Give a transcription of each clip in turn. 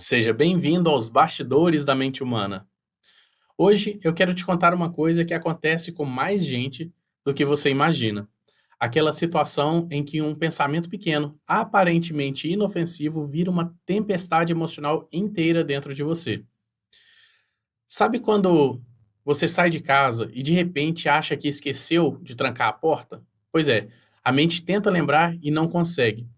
Seja bem-vindo aos bastidores da mente humana. Hoje eu quero te contar uma coisa que acontece com mais gente do que você imagina. Aquela situação em que um pensamento pequeno, aparentemente inofensivo, vira uma tempestade emocional inteira dentro de você. Sabe quando você sai de casa e de repente acha que esqueceu de trancar a porta? Pois é, a mente tenta lembrar e não consegue.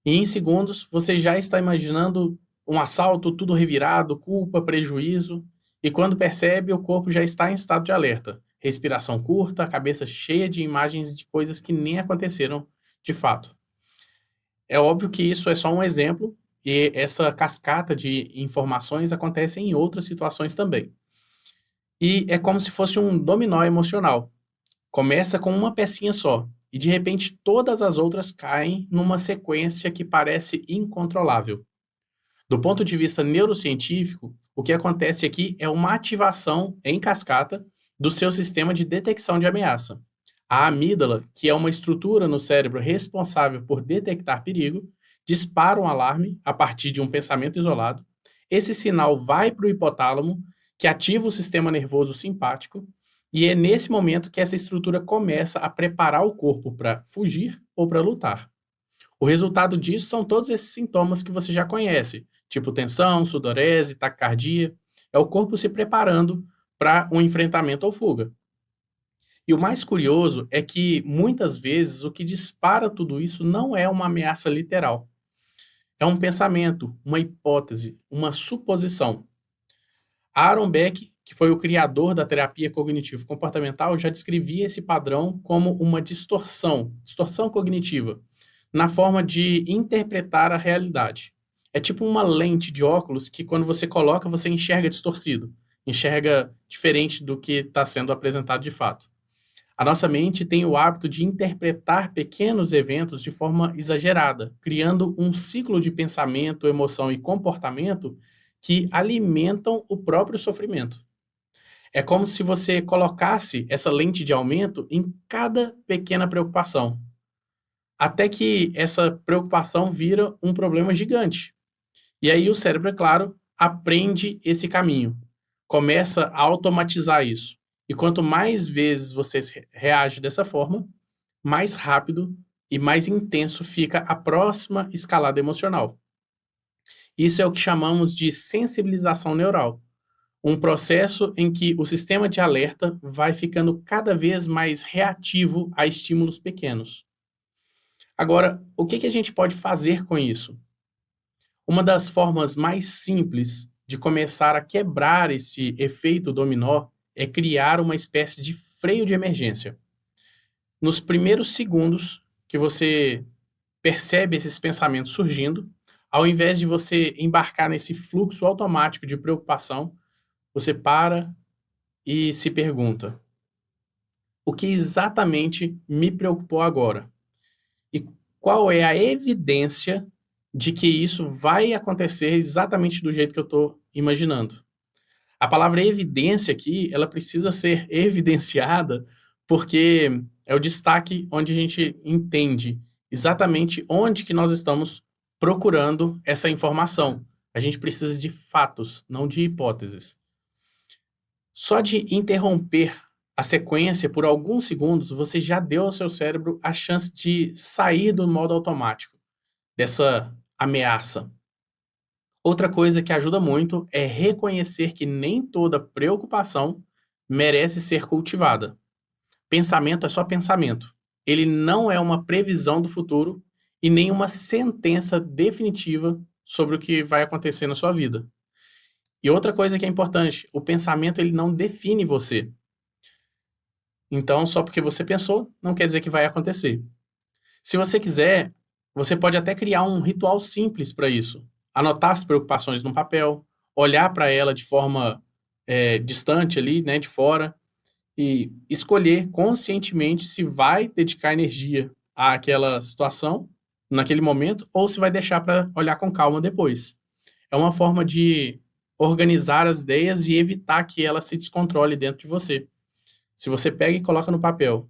E em segundos você já está imaginando um assalto, tudo revirado, culpa, prejuízo, e quando percebe, o corpo já está em estado de alerta. Respiração curta, a cabeça cheia de imagens de coisas que nem aconteceram de fato. É óbvio que isso é só um exemplo, e essa cascata de informações acontece em outras situações também. E é como se fosse um dominó emocional. Começa com uma pecinha só, e de repente todas as outras caem numa sequência que parece incontrolável. Do ponto de vista neurocientífico, o que acontece aqui é uma ativação em cascata do seu sistema de detecção de ameaça. A amígdala, que é uma estrutura no cérebro responsável por detectar perigo, dispara um alarme a partir de um pensamento isolado. Esse sinal vai para o hipotálamo, que ativa o sistema nervoso simpático, e é nesse momento que essa estrutura começa a preparar o corpo para fugir ou para lutar. O resultado disso são todos esses sintomas que você já conhece, tipo tensão, sudorese, taquicardia. É o corpo se preparando para um enfrentamento ou fuga. E o mais curioso é que, muitas vezes, o que dispara tudo isso não é uma ameaça literal. É um pensamento, uma hipótese, uma suposição. Aaron Beck, que foi o criador da terapia cognitivo-comportamental, já descrevia esse padrão como uma distorção cognitiva, na forma de interpretar a realidade. É tipo uma lente de óculos que, quando você coloca, você enxerga distorcido, enxerga diferente do que está sendo apresentado de fato. A nossa mente tem o hábito de interpretar pequenos eventos de forma exagerada, criando um ciclo de pensamento, emoção e comportamento que alimentam o próprio sofrimento. É como se você colocasse essa lente de aumento em cada pequena preocupação, até que essa preocupação vira um problema gigante. E aí o cérebro, é claro, aprende esse caminho, começa a automatizar isso. E quanto mais vezes você reage dessa forma, mais rápido e mais intenso fica a próxima escalada emocional. Isso é o que chamamos de sensibilização neural, um processo em que o sistema de alerta vai ficando cada vez mais reativo a estímulos pequenos. Agora, o que a gente pode fazer com isso? Uma das formas mais simples de começar a quebrar esse efeito dominó é criar uma espécie de freio de emergência. Nos primeiros segundos que você percebe esses pensamentos surgindo, ao invés de você embarcar nesse fluxo automático de preocupação, você para e se pergunta: o que exatamente me preocupou agora? E qual é a evidência de que isso vai acontecer exatamente do jeito que eu estou imaginando? A palavra evidência aqui, ela precisa ser evidenciada porque é o destaque onde a gente entende exatamente onde que nós estamos procurando essa informação. A gente precisa de fatos, não de hipóteses. Só de interromper a sequência por alguns segundos, você já deu ao seu cérebro a chance de sair do modo automático, dessa ameaça. Outra coisa que ajuda muito é reconhecer que nem toda preocupação merece ser cultivada. Pensamento é só pensamento. Ele não é uma previsão do futuro e nem uma sentença definitiva sobre o que vai acontecer na sua vida. E outra coisa que é importante, o pensamento ele não define você. Então, só porque você pensou, não quer dizer que vai acontecer. Se você quiser, você pode até criar um ritual simples para isso. Anotar as preocupações num papel, olhar para ela de forma distante ali, né, de fora, e escolher conscientemente se vai dedicar energia àquela situação naquele momento ou se vai deixar para olhar com calma depois. É uma forma de organizar as ideias e evitar que ela se descontrole dentro de você. Se você pega e coloca no papel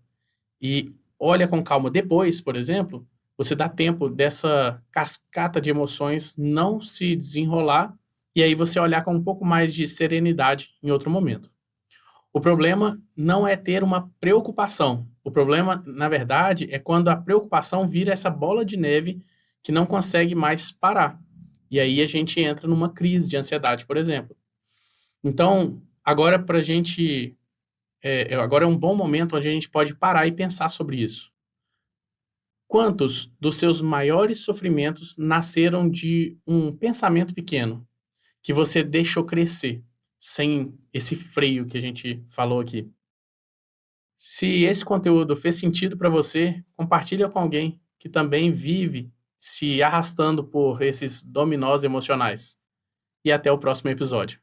e olha com calma depois, por exemplo, você dá tempo dessa cascata de emoções não se desenrolar e aí você olhar com um pouco mais de serenidade em outro momento. O problema não é ter uma preocupação. O problema, na verdade, é quando a preocupação vira essa bola de neve que não consegue mais parar. E aí a gente entra numa crise de ansiedade, por exemplo. Então, agora para a gente, agora é um bom momento onde a gente pode parar e pensar sobre isso. Quantos dos seus maiores sofrimentos nasceram de um pensamento pequeno que você deixou crescer, sem esse freio que a gente falou aqui? Se esse conteúdo fez sentido para você, compartilha com alguém que também vive se arrastando por esses dominós emocionais. E até o próximo episódio.